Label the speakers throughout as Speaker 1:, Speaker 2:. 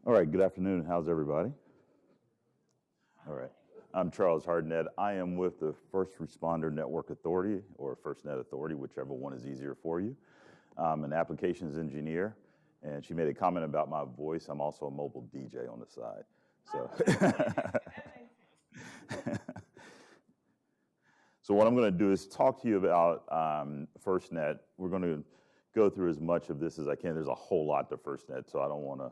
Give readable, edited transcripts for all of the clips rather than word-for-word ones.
Speaker 1: All right, good afternoon. How's everybody? All right. I'm Charles Hardnett. I am with the First Responder Network Authority, or FirstNet Authority, whichever one is easier for you. I'm an applications engineer, and she made a comment about my voice. I'm also a mobile DJ on the side. So, so what I'm going to do is talk to you about FirstNet. We're going to go through as much of this as I can. There's a whole lot to FirstNet, so I don't want to,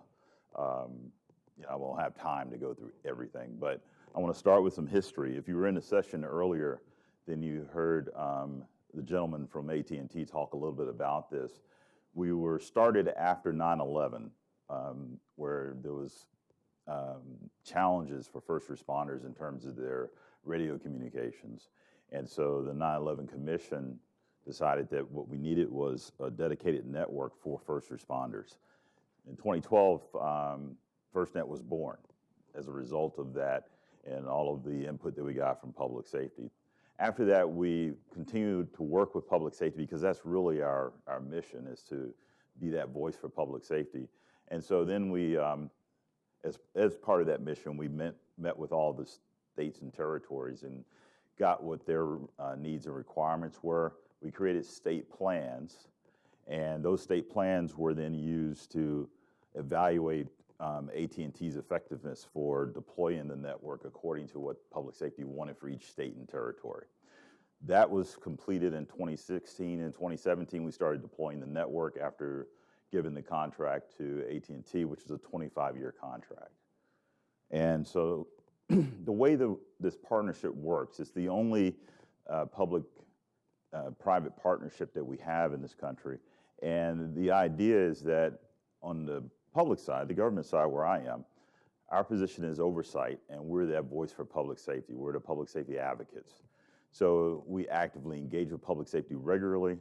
Speaker 1: I won't have time to go through everything. But I want to start with some history. If you were in the session earlier, then you heard the gentleman from AT&T talk a little bit about this. We were started after 9/11, where there was challenges for first responders in terms of their radio communications. And so the 9/11 Commission decided that what we needed was a dedicated network for first responders. In 2012, FirstNet was born as a result of that and all of the input that we got from public safety. After that, we continued to work with public safety because that's really our mission, is to be that voice for public safety. And so then we, as part of that mission, we met with all the states and territories and got what their needs and requirements were. We created state plans, and those state plans were then used to evaluate AT&T's effectiveness for deploying the network according to what public safety wanted for each state and territory. That was completed in 2016. In 2017, we started deploying the network after giving the contract to AT&T, which is a 25-year contract. And so the way this partnership works, it's the only public-private partnership that we have in this country. And the idea is that on the public side, the government side where I am, our position is oversight, and we're that voice for public safety. We're the public safety advocates. So we actively engage with public safety regularly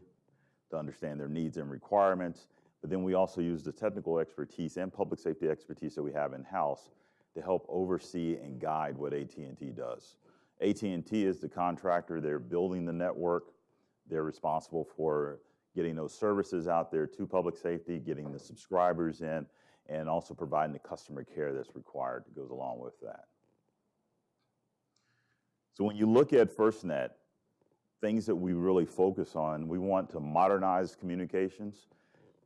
Speaker 1: to understand their needs and requirements, but then we also use the technical expertise and public safety expertise that we have in-house to help oversee and guide what AT&T does. AT&T is the contractor. They're building the network. They're responsible for getting those services out there to public safety, getting the subscribers in, and also providing the customer care that's required that goes along with that. So when you look at FirstNet, things that we really focus on, we want to modernize communications.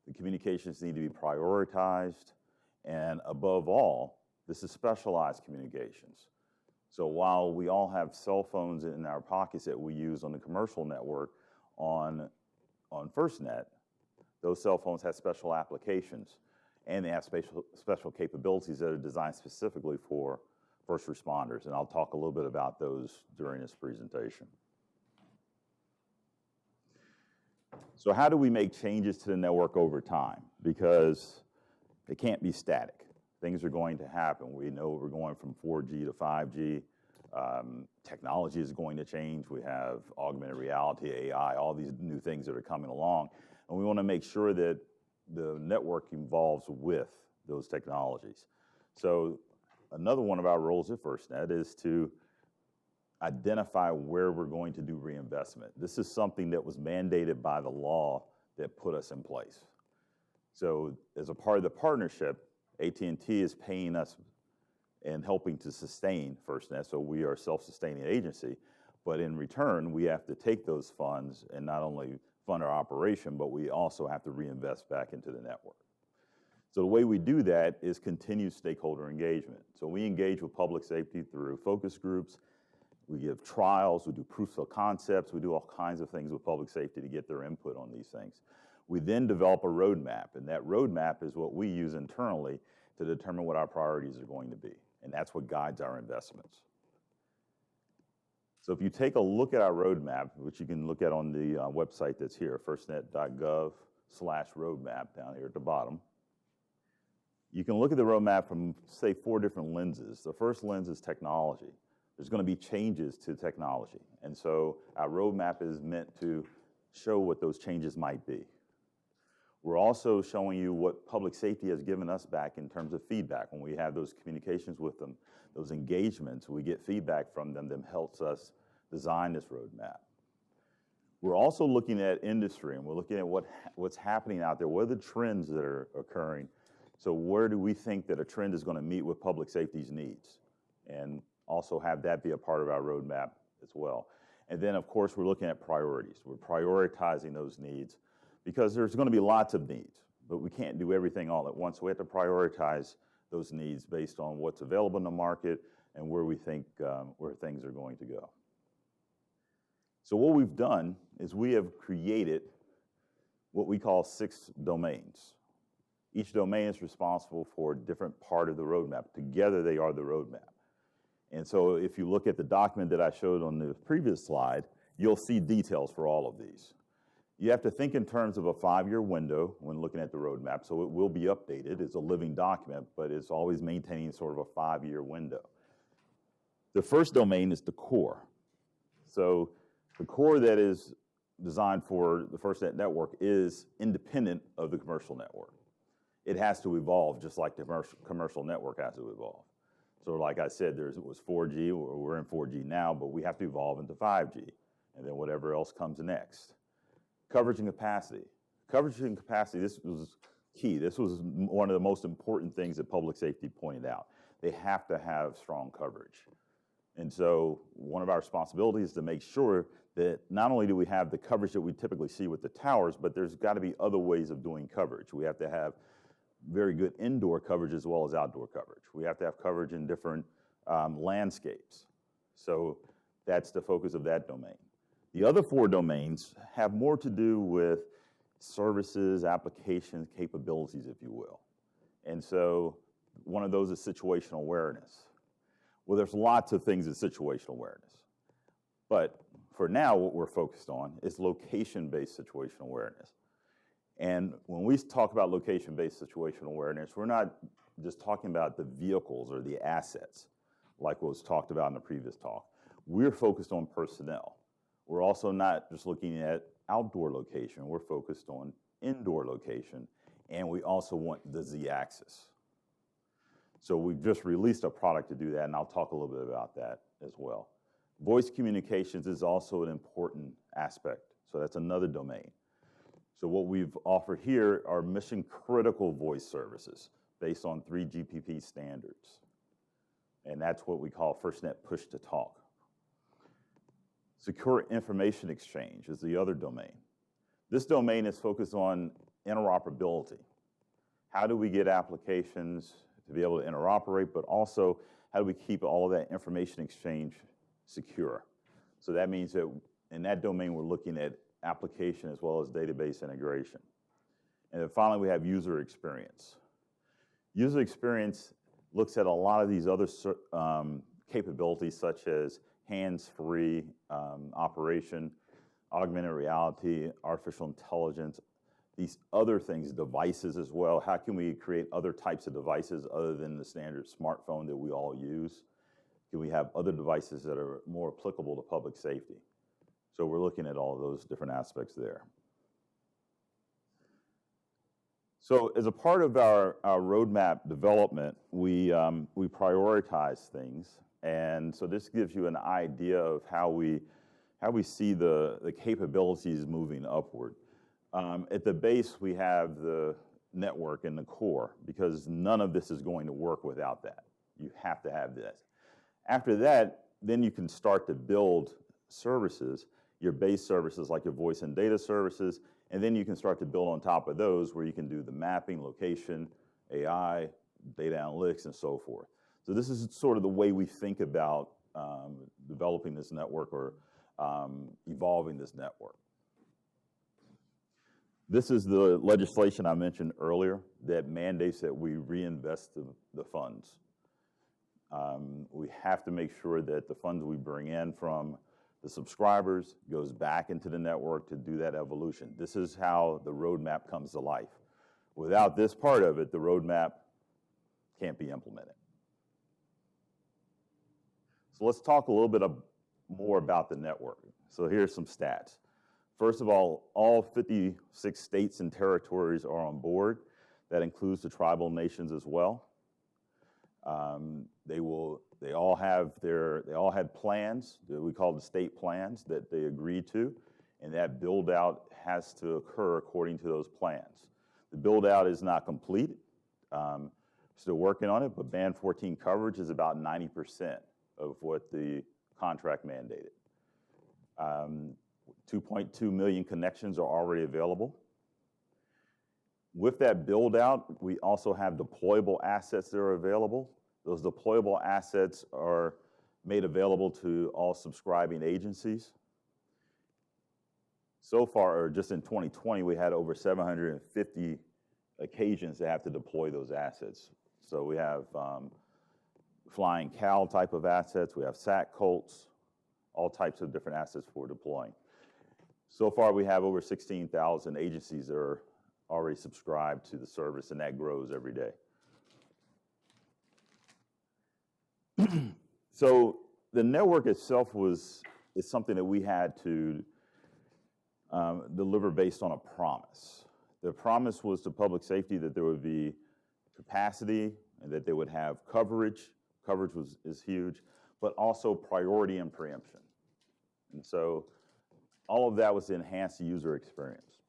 Speaker 1: The communications need to be prioritized, and above all, this is specialized communications. So while we all have cell phones in our pockets that we use on the commercial network, on FirstNet, those cell phones have special applications, and they have special capabilities that are designed specifically for first responders, and I'll talk a little bit about those during this presentation. So how do we make changes to the network over time? Because it can't be static. Things are going to happen. We know we're going from 4G to 5G. Technology is going to change. We have augmented reality, AI, all these new things that are coming along. And we want to make sure that the network evolves with those technologies. So another one of our roles at FirstNet is to identify where we're going to do reinvestment. This is something that was mandated by the law that put us in place. So as a part of the partnership, AT&T is paying us and helping to sustain FirstNet, so we are a self-sustaining agency, but in return, we have to take those funds and not only fund our operation, but we also have to reinvest back into the network. So the way we do that is continued stakeholder engagement. So we engage with public safety through focus groups, we give trials, we do proofs of concepts, we do all kinds of things with public safety to get their input on these things. We then develop a roadmap, and that roadmap is what we use internally to determine what our priorities are going to be, and that's what guides our investments. So if you take a look at our roadmap, which you can look at on the website that's here, firstnet.gov/roadmap down here at the bottom, you can look at the roadmap from, say, 4 different lenses. The first lens is technology. There's going to be changes to technology, and so our roadmap is meant to show what those changes might be. We're also showing you what public safety has given us back in terms of feedback. When we have those communications with them, those engagements, we get feedback from them that helps us design this roadmap. We're also looking at industry, and we're looking at what's happening out there. What are the trends that are occurring So where do we think that a trend is going to meet with public safety's needs? And also have that be a part of our roadmap as well. And then, of course, we're looking at priorities. We're prioritizing those needs because there's going to be lots of needs, but we can't do everything all at once. So we have to prioritize those needs based on what's available in the market and where we think where things are going to go. So what we've done is we have created what we call 6 domains. Each domain is responsible for a different part of the roadmap. Together, they are the roadmap. And so if you look at the document that I showed on the previous slide, you'll see details for all of these. You have to think in terms of a 5-year window when looking at the roadmap, so it will be updated. It's a living document, but it's always maintaining sort of a 5-year window. The first domain is the core. So the core that is designed for the FirstNet network is independent of the commercial network. It has to evolve just like the commercial network has to evolve. So like I said, it was 4G, we're in 4G now, but we have to evolve into 5G, and then whatever else comes next. Coverage and capacity. Coverage and capacity, this was key. This was one of the most important things that public safety pointed out. They have to have strong coverage. And so one of our responsibilities is to make sure that not only do we have the coverage that we typically see with the towers, but there's got to be other ways of doing coverage. We have to have very good indoor coverage as well as outdoor coverage. We have to have coverage in different landscapes. So that's the focus of that domain. The other 4 domains have more to do with services, applications, capabilities, if you will. And so one of those is situational awareness. Well, there's lots of things in situational awareness. But for now, what we're focused on is location-based situational awareness. And when we talk about location-based situational awareness, we're not just talking about the vehicles or the assets like was talked about in the previous talk. We're focused on personnel. We're also not just looking at outdoor location. We're focused on indoor location, and we also want the Z-axis. So we've just released a product to do that, and I'll talk a little bit about that as well. Voice communications is also an important aspect, so that's another domain. So what we've offered here are mission-critical voice services based on 3GPP standards. And that's what we call FirstNet push-to-talk. Secure information exchange is the other domain. This domain is focused on interoperability. How do we get applications to be able to interoperate, but also how do we keep all of that information exchange secure? So that means that in that domain, we're looking at application as well as database integration. And then finally, we have user experience. User experience looks at a lot of these other capabilities such as hands-free operation, augmented reality, artificial intelligence, these other things, devices as well. How can we create other types of devices other than the standard smartphone that we all use? Can we have other devices that are more applicable to public safety? So we're looking at all of those different aspects there. So as a part of our roadmap development, we prioritize things. And so this gives you an idea of how we see the capabilities moving upward. At the base, we have the network and the core, because none of this is going to work without that. You have to have this. After that, then you can start to build services, your base services like your voice and data services, and then you can start to build on top of those where you can do the mapping, location, AI, data analytics, and so forth. So this is sort of the way we think about developing this network or evolving this network. This is the legislation I mentioned earlier that mandates that we reinvest the funds. We have to make sure that the funds we bring in from the subscribers goes back into the network to do that evolution. This is how the roadmap comes to life. Without this part of it, the roadmap can't be implemented. So let's talk a little bit more about the network. So here's some stats. First of all 56 states and territories are on board. That includes the tribal nations as well. They all had plans that we call the state plans that they agreed to, and that build out has to occur according to those plans. The build out is not complete. Still working on it, but band 14 coverage is about 90% of what the contract mandated. 2.2 million connections are already available. With that build out, we also have deployable assets that are available. Those deployable assets are made available to all subscribing agencies. So far, or just in 2020, we had over 750 occasions to have to deploy those assets. So we have flying cow type of assets, we have SAT Colts, all types of different assets for deploying. So far, we have over 16,000 agencies that are already subscribed to the service, and that grows every day. So the network itself is something that we had to deliver based on a promise. The promise was to public safety that there would be capacity and that they would have coverage. Coverage is huge, but also priority and preemption. And so all of that was to enhance the user experience.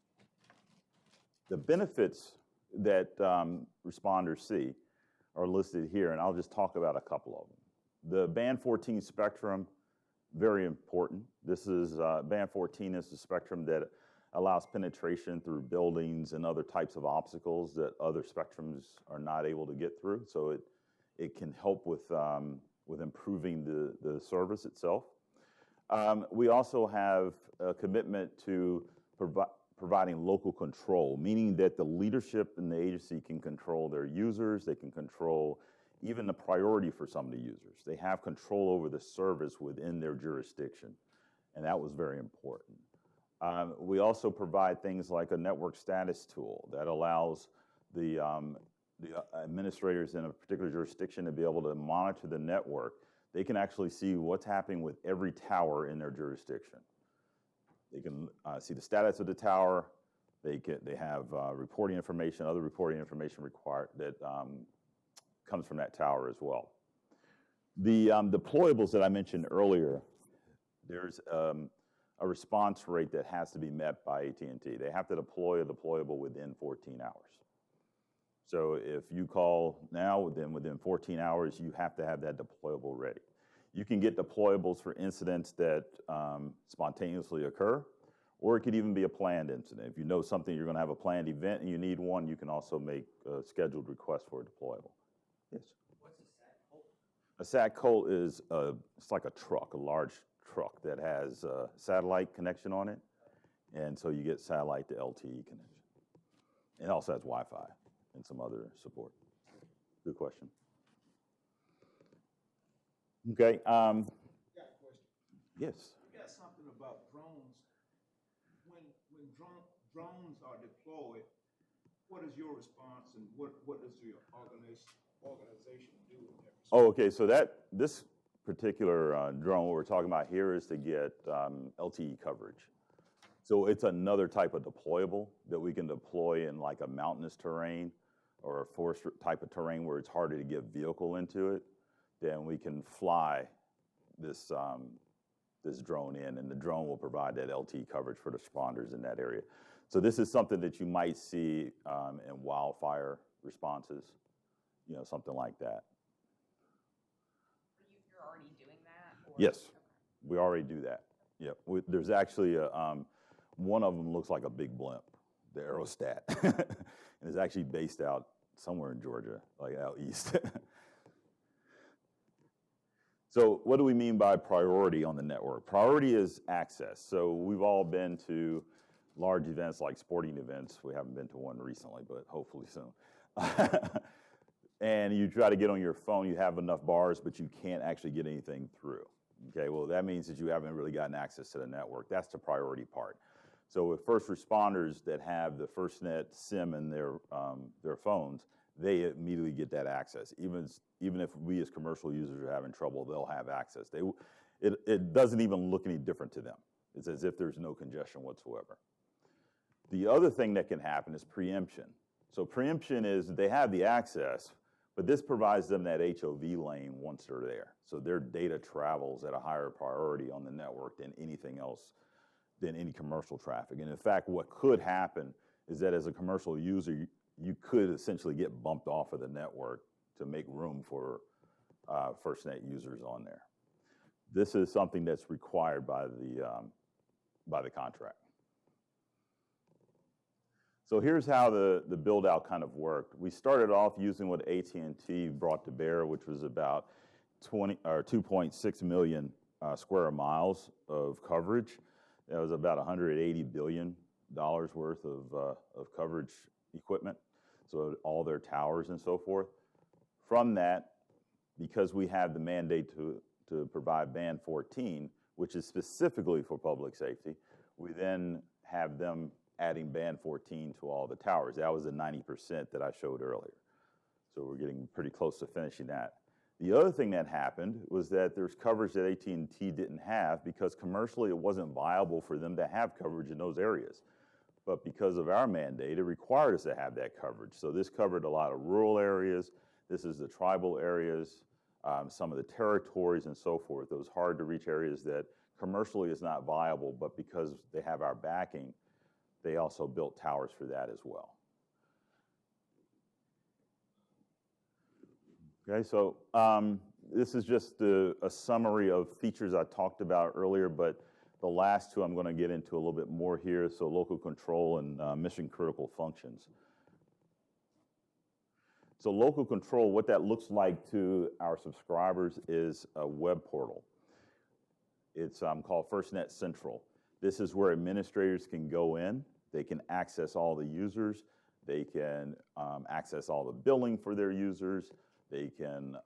Speaker 1: The benefits that responders see are listed here, and I'll just talk about a couple of them. The band 14 spectrum, very important. This is, band 14 is the spectrum that allows penetration through buildings and other types of obstacles that other spectrums are not able to get through. So it can help with improving the service itself. We also have a commitment to providing local control, meaning that the leadership in the agency can control their users, they can control even the priority for some of the users. They have control over the service within their jurisdiction, and that was very important. We also provide things like a network status tool that allows the administrators in a particular jurisdiction to be able to monitor the network. They can actually see what's happening with every tower in their jurisdiction. They can see the status of the tower. They have reporting information, other reporting information required that comes from that tower as well. The deployables that I mentioned earlier, there's a response rate that has to be met by AT&T. They have to deploy a deployable within 14 hours. So if you call now, then within 14 hours, you have to have that deployable ready. You can get deployables for incidents that spontaneously occur, or it could even be a planned incident. If you know something, you're gonna have a planned event and you need one, you can also make a scheduled request for a deployable. Yes?
Speaker 2: What's a SAT Colt?
Speaker 1: A SAT Colt is, it's like a truck, a large truck that has a satellite connection on it. And so you get satellite to LTE connection. It also has Wi-Fi and some other support. Good question. Okay.
Speaker 2: Got a question.
Speaker 1: Yes.
Speaker 2: You got something about drones. When drones are deployed, what is your response, and what does your organization do in that response?
Speaker 1: Oh, okay. So this particular drone, what we're talking about here, is to get LTE coverage. So it's another type of deployable that we can deploy in like a mountainous terrain or a forest type of terrain where it's harder to get vehicle into it. Then we can fly this drone in, and the drone will provide that LTE coverage for the responders in that area. So this is something that you might see in wildfire responses, you know, something like that.
Speaker 3: You're already doing that? Or?
Speaker 1: Yes,
Speaker 3: okay.
Speaker 1: We already do that. Yeah, there's actually one of them looks like a big blimp, the Aerostat, and it's actually based out somewhere in Georgia, like out east. So what do we mean by priority on the network? Priority is access. So we've all been to large events like sporting events. We haven't been to one recently, but hopefully soon. And you try to get on your phone, you have enough bars, but you can't actually get anything through. Okay, well, that means that you haven't really gotten access to the network. That's the priority part. So with first responders that have the FirstNet SIM in their phones, they immediately get that access. Even if we as commercial users are having trouble, they'll have access. It doesn't even look any different to them. It's as if there's no congestion whatsoever. The other thing that can happen is preemption. So preemption is they have the access, but this provides them that HOV lane once they're there. So their data travels at a higher priority on the network than anything else, than any commercial traffic. And in fact, what could happen is that as a commercial user, you could essentially get bumped off of the network to make room for FirstNet users on there. This is something that's required by the contract. So here's how the build out kind of worked. We started off using what AT&T brought to bear, which was about 2.6 million square miles of coverage. That was about $180 billion worth of coverage equipment. So all their towers and so forth. From that, because we have the mandate to provide band 14, which is specifically for public safety, we then have them adding band 14 to all the towers. That was the 90% that I showed earlier. So we're getting pretty close to finishing that. The other thing that happened was that there's coverage that AT&T didn't have because commercially it wasn't viable for them to have coverage in those areas. But because of our mandate, it required us to have that coverage. So this covered a lot of rural areas. This is the tribal areas, some of the territories and so forth, those hard to reach areas that commercially is not viable, but because they have our backing, they also built towers for that as well. Okay, so this is just a summary of features I talked about earlier, but the last two I'm going to get into a little bit more here, so local control and mission critical functions. So local control, what that looks like to our subscribers is a web portal. It's called FirstNet Central. This is where administrators can go in. They can access all the users. They can access all the billing for their users. They can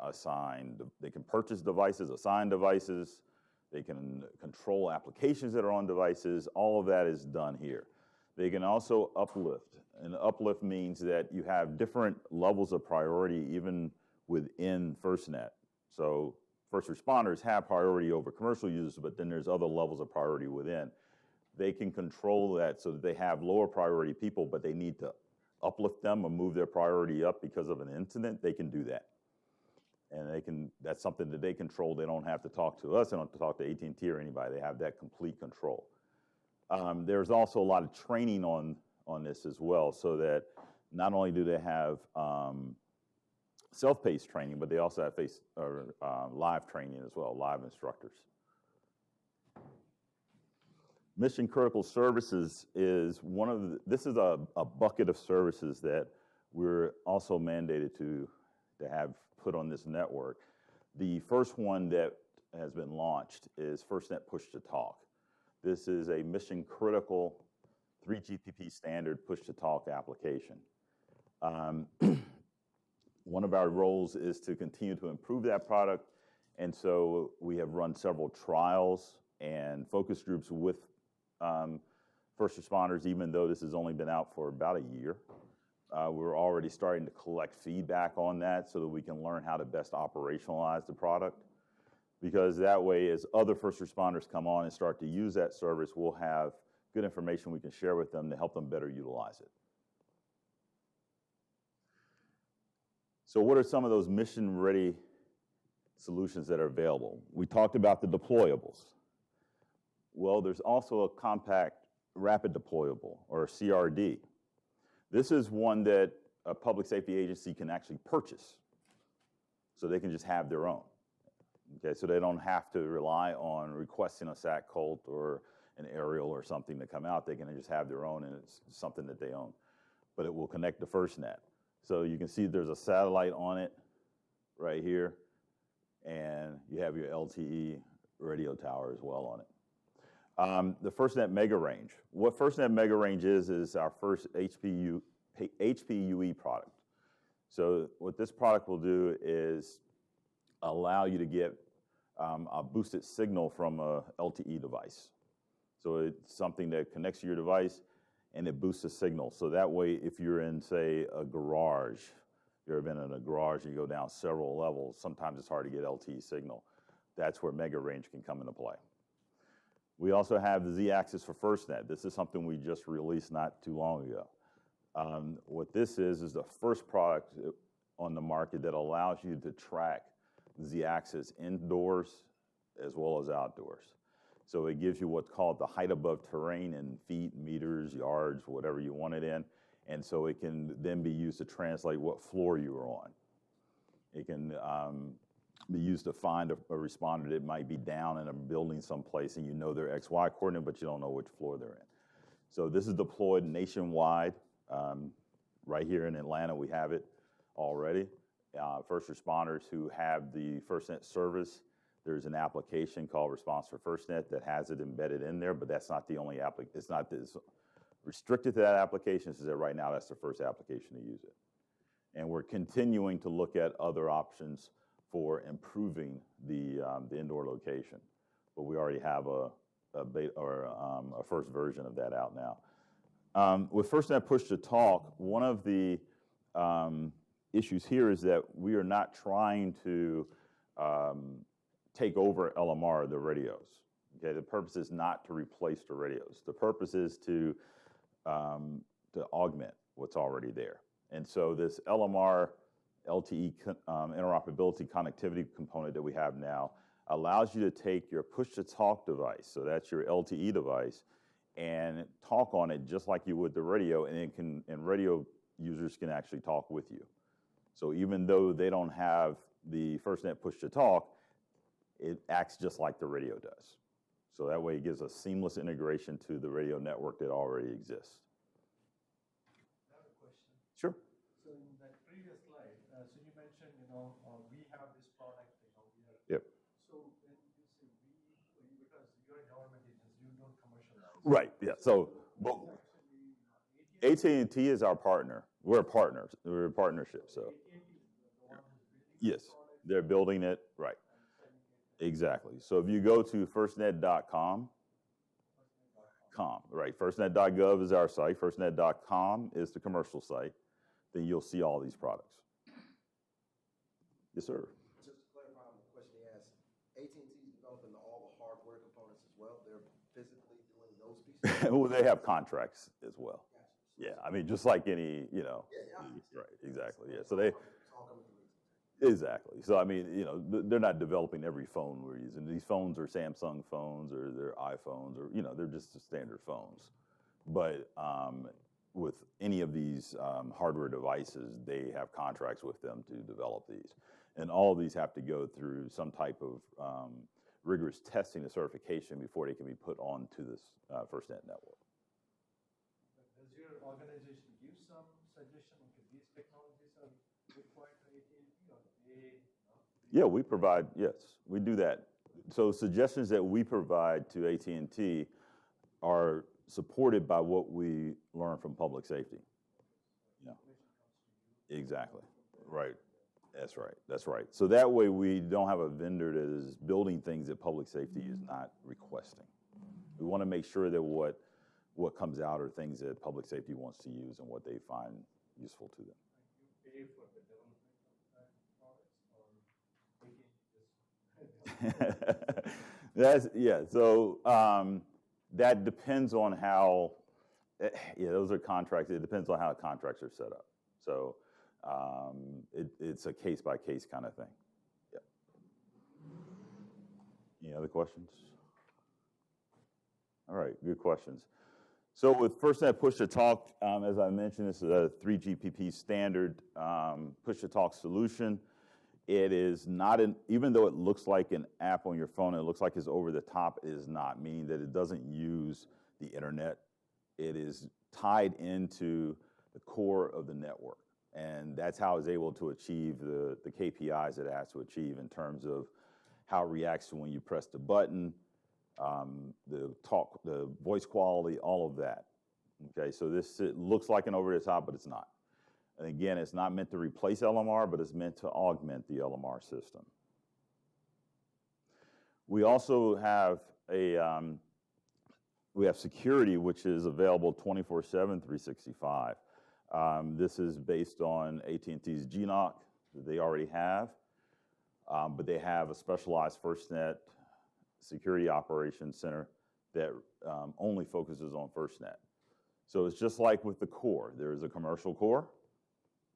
Speaker 1: purchase devices, assign devices. They can control applications that are on devices. All of that is done here. They can also uplift. And uplift means that you have different levels of priority even within FirstNet. So first responders have priority over commercial users, but then there's other levels of priority within. They can control that so that they have lower priority people, but they need to uplift them or move their priority up because of an incident. They can do that. And that's something that they control. They don't have to talk to us. They don't have to talk to AT&T or anybody. They have that complete control. There's also a lot of training on this as well, so that not only do they have self-paced training, but they also have live training as well, live instructors. Mission critical services is this is a bucket of services that we're also mandated to have put on this network. The first one that has been launched is FirstNet Push to Talk. This is a mission critical 3GPP standard push to talk application. One of our roles is to continue to improve that product, and so we have run several trials and focus groups with first responders, even though this has only been out for about a year. We're already starting to collect feedback on that so that we can learn how to best operationalize the product. Because that way, as other first responders come on and start to use that service, we'll have good information we can share with them to help them better utilize it. So what are some of those mission-ready solutions that are available? We talked about the deployables. Well, there's also a compact rapid deployable, or CRD. This is one that a public safety agency can actually purchase, so they can just have their own. Okay, so they don't have to rely on requesting a SAC Colt or an aerial or something to come out. They can just have their own, and it's something that they own. But it will connect to FirstNet. So you can see there's a satellite on it right here, and you have your LTE radio tower as well on it. The FirstNet Mega Range. What FirstNet Mega Range is our first HPUE product. So what this product will do is allow you to get a boosted signal from a LTE device. So it's something that connects to your device and it boosts the signal. So that way, if you're in, say, a garage, you've ever been in a garage and you go down several levels, sometimes it's hard to get LTE signal. That's where Mega Range can come into play. We also have the Z-axis for FirstNet. This is something we just released not too long ago. What this is the first product on the market that allows you to track Z-axis indoors as well as outdoors. So it gives you what's called the height above terrain in feet, meters, yards, whatever you want it in. And so it can then be used to translate what floor you were on. It can be used to find a responder that might be down in a building someplace and you know their XY coordinate, but you don't know which floor they're in. So this is deployed nationwide. Right here in Atlanta, we have it already. First responders who have the FirstNet service, there's an application called Response for FirstNet that has it embedded in there, but that's not the only application. It's not this restricted to that application. It's that right now that's the first application to use it. And we're continuing to look at other options for improving the indoor location. But we already have a first version of that out now. With FirstNet Push to Talk, one of the issues here is that we are not trying to take over LMR, the radios. Okay, the purpose is not to replace the radios. The purpose is to augment what's already there. And so this LMR LTE interoperability connectivity component that we have now allows you to take your push-to-talk device, so that's your LTE device, and talk on it just like you would the radio, and radio users can actually talk with you. So even though they don't have the FirstNet push-to-talk, it acts just like the radio does. So that way it gives a seamless integration to the radio network that already exists.
Speaker 4: I have a question.
Speaker 1: Sure.
Speaker 4: So in that previous slide, so you mentioned, we have this product, we are.
Speaker 1: Yep.
Speaker 4: So when you say we, because you're a government agency, you don't commercialize.
Speaker 1: Right, yeah, so AT&T is our partner. We're partners, we're a partnership, so.
Speaker 4: AT&T is the one who's building
Speaker 1: Yes,
Speaker 4: this product
Speaker 1: they're building it, right,
Speaker 4: and selling it.
Speaker 1: exactly. So if you go to firstnet.com, right, firstnet.gov is our site, firstnet.com is the commercial site, then you'll see all these products. Yes, sir.
Speaker 5: Just to clarify on the question he asked, AT&T is developing all the hardware components as well? They're physically doing those pieces?
Speaker 1: Well, they have contracts as well.
Speaker 5: Gotcha.
Speaker 1: Yeah, I mean, just like any, right, exactly, yeah. So they,
Speaker 5: It's all coming through.
Speaker 1: exactly. So I mean, they're not developing every phone we're using. These phones are Samsung phones or they're iPhones or, they're just the standard phones. But with any of these hardware devices, they have contracts with them to develop these. And all of these have to go through some type of rigorous testing and certification before they can be put onto this FirstNet network.
Speaker 4: Does your organization give some suggestion, okay, these technologies are required for AT&T or they?
Speaker 1: Yeah, we provide, yes, we do that. So suggestions that we provide to AT&T are supported by what we learn from public safety. Yeah, exactly, right. That's right, that's right. So that way we don't have a vendor that is building things that public safety is not requesting. We want to make sure that what comes out are things that public safety wants to use and what they find useful to them.
Speaker 4: You pay for the development of that products or AT&T just?
Speaker 1: So that depends on how, those are contracts. It depends on how the contracts are set up. So it's a case-by-case kind of thing. Yeah. Any other questions? All right, good questions. So with FirstNet Push-to-Talk, as I mentioned, this is a 3GPP standard push-to-talk solution. It is not even though it looks like an app on your phone, it looks like it's over the top, it is not, meaning that it doesn't use the internet. It is tied into the core of the network. And that's how it's able to achieve the KPIs that it has to achieve in terms of how it reacts to when you press the button, the voice quality, all of that. Okay, so it looks like an over-the-top, but it's not. And again, it's not meant to replace LMR, but it's meant to augment the LMR system. We also have we have security, which is available 24/7, 365. This is based on AT&T's GNOC that they already have, but they have a specialized FirstNet Security Operations Center that only focuses on FirstNet. So it's just like with the core. There's a commercial core,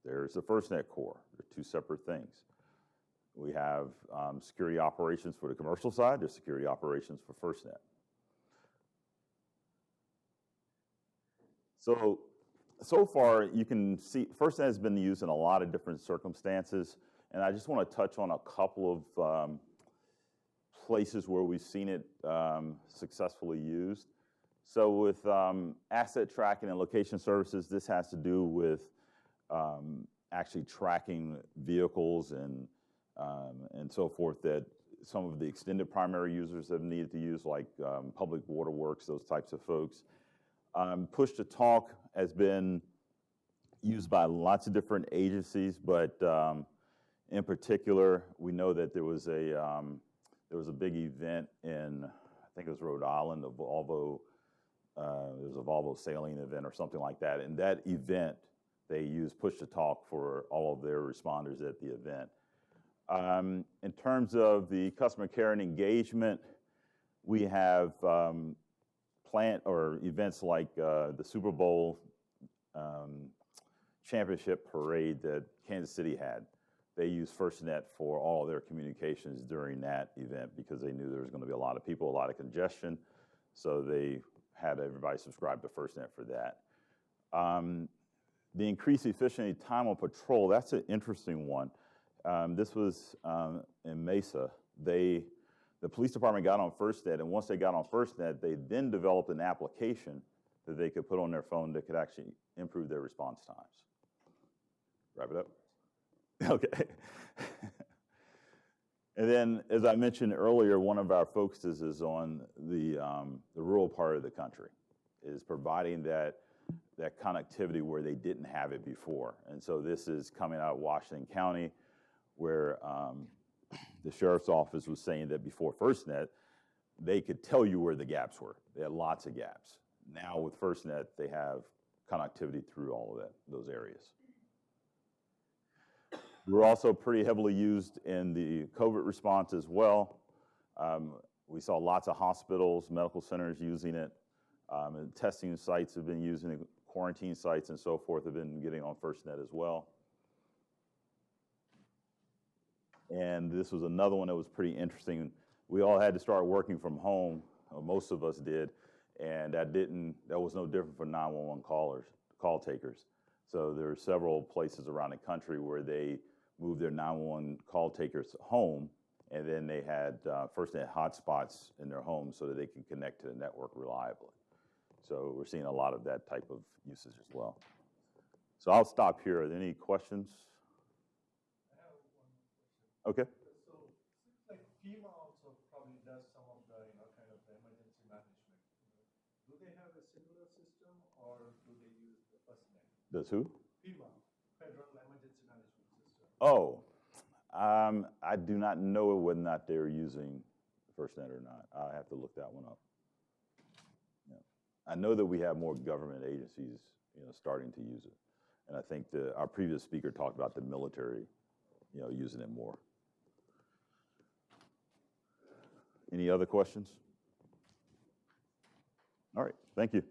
Speaker 1: there's a FirstNet core. They're two separate things. We have security operations for the commercial side, there's security operations for FirstNet. So so far, you can see FirstNet has been used in a lot of different circumstances, and I just want to touch on a couple of places where we've seen it successfully used. So with asset tracking and location services, this has to do with actually tracking vehicles and so forth that some of the extended primary users have needed to use, like public waterworks, those types of folks. Push to talk has been used by lots of different agencies, but in particular, we know that there was a big event in, I think it was Rhode Island, a Volvo. There was a Volvo sailing event or something like that. And that event, they used push to talk for all of their responders at the event. In terms of the customer care and engagement, we have plant or events like the Super Bowl championship parade that Kansas City had. They used FirstNet for all of their communications during that event because they knew there was going to be a lot of people, a lot of congestion. So they had everybody subscribe to FirstNet for that. The increased efficiency time on patrol, that's an interesting one. This was in Mesa. The police department got on FirstNet, and once they got on FirstNet, they then developed an application that they could put on their phone that could actually improve their response times. Wrap it up? Okay. And then, as I mentioned earlier, one of our focuses is on the rural part of the country, is providing that connectivity where they didn't have it before. And so this is coming out of Washington County, where the sheriff's office was saying that before FirstNet, they could tell you where the gaps were. They had lots of gaps. Now with FirstNet, they have connectivity through all of those areas. We're also pretty heavily used in the COVID response as well. We saw lots of hospitals, medical centers using it. And testing sites have been using it. Quarantine sites and so forth have been getting on FirstNet as well. And this was another one that was pretty interesting. We all had to start working from home, or most of us did, and that was no different for 911 call takers. So there are several places around the country where they moved their 911 call takers home, and then they had FirstNet hotspots in their homes so that they can connect to the network reliably. So we're seeing a lot of that type of usage as well. So I'll stop here. Are there any questions?
Speaker 4: I have one question.
Speaker 1: Okay.
Speaker 4: So it seems like FEMA also probably does some of the kind of the emergency management. Do they have a similar system, or do they use the FirstNet?
Speaker 1: Does who?
Speaker 4: FEMA, Federal Emergency Management System.
Speaker 1: Oh, I do not know whether or not they're using FirstNet or not. I have to look that one up. Yeah. I know that we have more government agencies, starting to use it, and I think our previous speaker talked about the military, using it more. Any other questions? All right, thank you.